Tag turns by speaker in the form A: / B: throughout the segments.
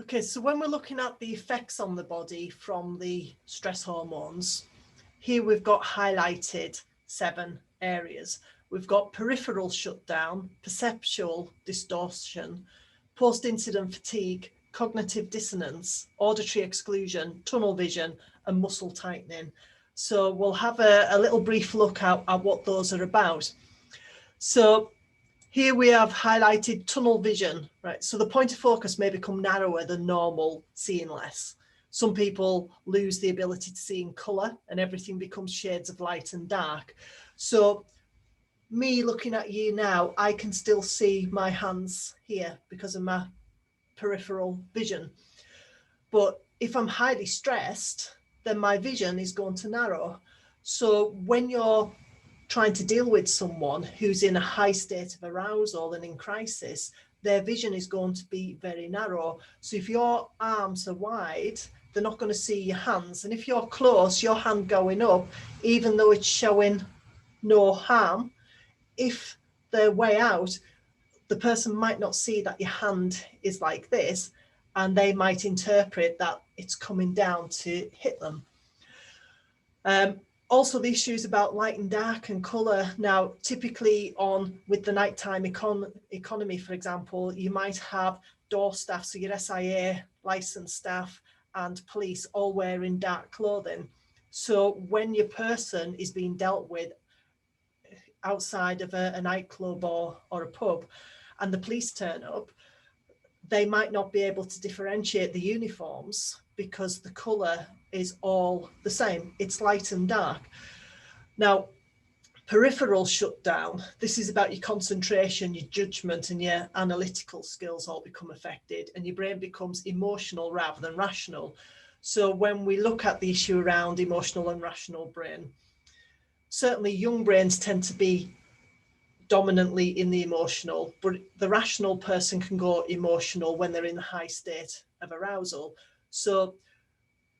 A: Okay, so when we're looking at the effects on the body from the stress hormones, here we've got highlighted 7 areas. We've got peripheral shutdown, perceptual distortion, post-incident fatigue, cognitive dissonance, auditory exclusion, tunnel vision, and muscle tightening. So we'll have a little brief look at what those are about. So here we have highlighted tunnel vision, right? So the point of focus may become narrower than normal, seeing less. Some people lose the ability to see in colour and everything becomes shades of light and dark. So me looking at you now, I can still see my hands here because of my peripheral vision. But if I'm highly stressed, then my vision is going to narrow. So when you're trying to deal with someone who's in a high state of arousal and in crisis, their vision is going to be very narrow. So if your arms are wide, they're not going to see your hands. And if you're close, your hand going up, even though it's showing no harm, if they're way out, the person might not see that your hand is like this, and they might interpret that it's coming down to hit them. Also, the issues about light and dark and colour. Now, typically with the nighttime economy, for example, you might have door staff, so your SIA licensed staff and police all wearing dark clothing. So when your person is being dealt with outside of a nightclub or a pub and the police turn up, they might not be able to differentiate the uniforms because the colour is all the same. It's light and dark. Now, peripheral shutdown, this is about your concentration, your judgment and your analytical skills all become affected, and your brain becomes emotional rather than rational. So when we look at the issue around emotional and rational brain, certainly young brains tend to be dominantly in the emotional, but the rational person can go emotional when they're in a high state of arousal. So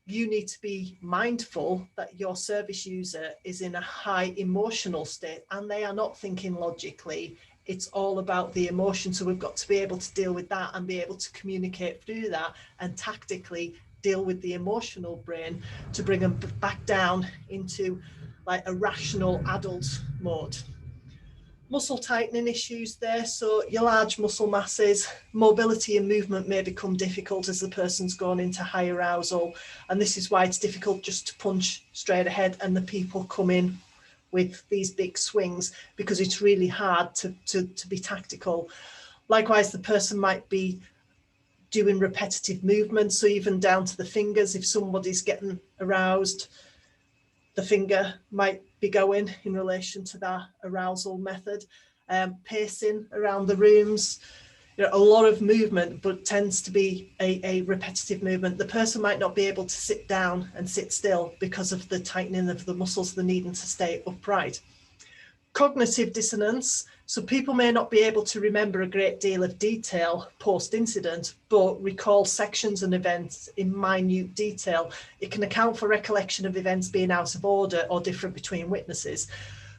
A: you need to be mindful that your service user is in a high emotional state and they are not thinking logically. It's all about the emotion. So we've got to be able to deal with that and be able to communicate through that and tactically deal with the emotional brain to bring them back down into like a rational adult mode. Muscle tightening issues there. So your large muscle masses, mobility and movement may become difficult as the person's gone into high arousal. And this is why it's difficult just to punch straight ahead and the people come in with these big swings, because it's really hard to be tactical. Likewise, the person might be doing repetitive movements. So even down to the fingers, if somebody's getting aroused, the finger might be going in relation to that arousal method. Pacing around the rooms, a lot of movement, but tends to be a repetitive movement. The person might not be able to sit down and sit still because of the tightening of the muscles, the needing to stay upright. Cognitive dissonance. So people may not be able to remember a great deal of detail post-incident, but recall sections and events in minute detail. It can account for recollection of events being out of order or different between witnesses.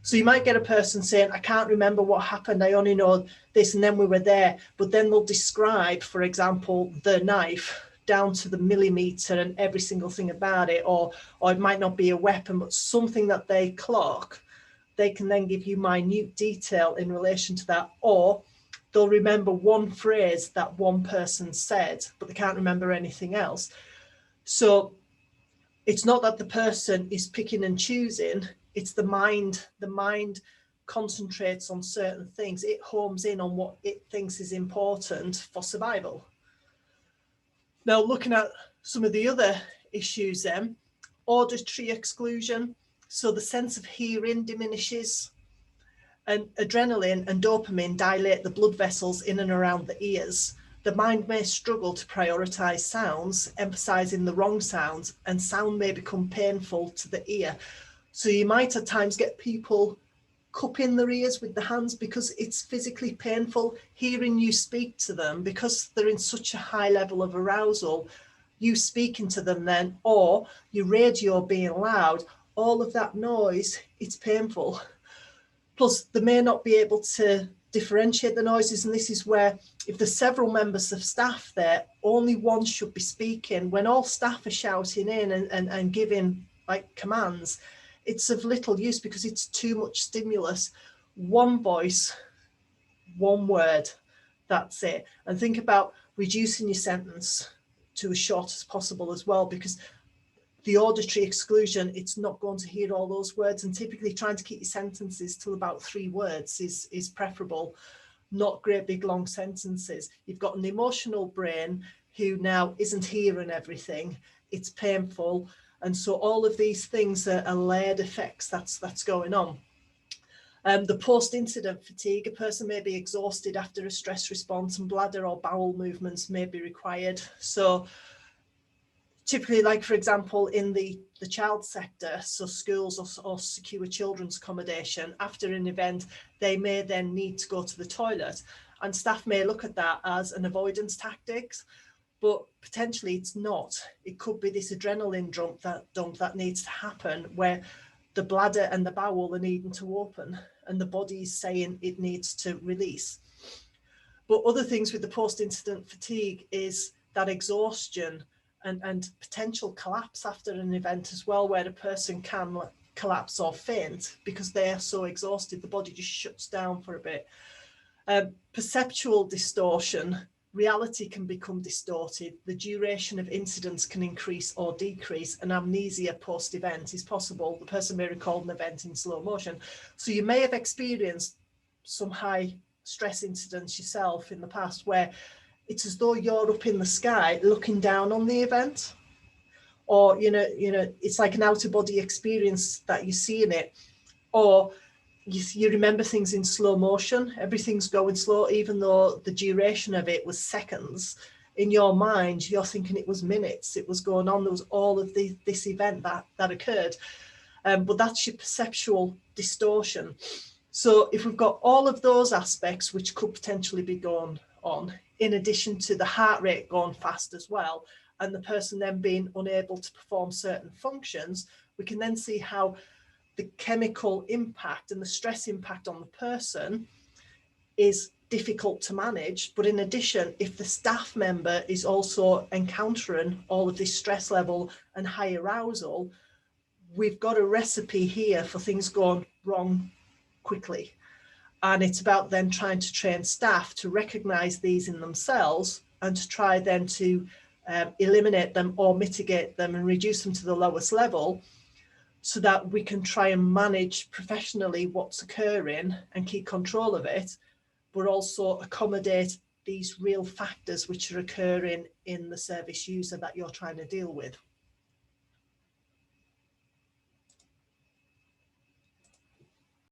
A: So you might get a person saying, I can't remember what happened, I only know this, and then we were there. But then they'll describe, for example, the knife down to the millimetre and every single thing about it, or it might not be a weapon, but something that they clock. They can then give you minute detail in relation to that, or they'll remember one phrase that one person said, but they can't remember anything else. So it's not that the person is picking and choosing, it's the mind. The mind concentrates on certain things. It homes in on what it thinks is important for survival. Now, looking at some of the other issues then, auditory exclusion. So the sense of hearing diminishes, and adrenaline and dopamine dilate the blood vessels in and around the ears. The mind may struggle to prioritize sounds, emphasizing the wrong sounds, and sound may become painful to the ear. So you might at times get people cupping their ears with the hands because it's physically painful. Hearing you speak to them, because they're in such a high level of arousal, you speaking to them then, or your radio being loud, all of that noise, it's painful. Plus, they may not be able to differentiate the noises, and this is where if there's several members of staff there, only one should be speaking. When all staff are shouting in and giving like commands, it's of little use because it's too much stimulus. One voice, one word, that's it. And think about reducing your sentence to as short as possible as well, because the auditory exclusion, it's not going to hear all those words, and typically trying to keep your sentences till about 3 words is preferable, not great big long sentences. You've got an emotional brain who now isn't hearing everything, it's painful, and so all of these things are layered effects that's going on. The post-incident fatigue, a person may be exhausted after a stress response and bladder or bowel movements may be required. So typically, like for example, in the child sector, so schools or secure children's accommodation, after an event, they may then need to go to the toilet, and staff may look at that as an avoidance tactics, but potentially it's not. It could be this adrenaline dump that needs to happen, where the bladder and the bowel are needing to open and the body is saying it needs to release. But other things with the post-incident fatigue is that exhaustion and potential collapse after an event as well, where a person can collapse or faint because they are so exhausted, the body just shuts down for a bit. Perceptual distortion, reality can become distorted, the duration of incidents can increase or decrease, and amnesia post-event is possible. The person may recall an event in slow motion. So you may have experienced some high stress incidents yourself in the past where it's as though you're up in the sky looking down on the event, or it's like an out-of-body experience that you see in it, or you remember things in slow motion, everything's going slow, even though the duration of it was seconds. In your mind, you're thinking it was minutes, it was going on, there was all of this event that occurred. But that's your perceptual distortion. So if we've got all of those aspects which could potentially be going on, in addition to the heart rate going fast as well, and the person then being unable to perform certain functions, we can then see how the chemical impact and the stress impact on the person is difficult to manage. But in addition, if the staff member is also encountering all of this stress level and high arousal, we've got a recipe here for things going wrong quickly. And it's about then trying to train staff to recognize these in themselves and to try then to eliminate them or mitigate them and reduce them to the lowest level, so that we can try and manage professionally what's occurring and keep control of it, but also accommodate these real factors which are occurring in the service user that you're trying to deal with.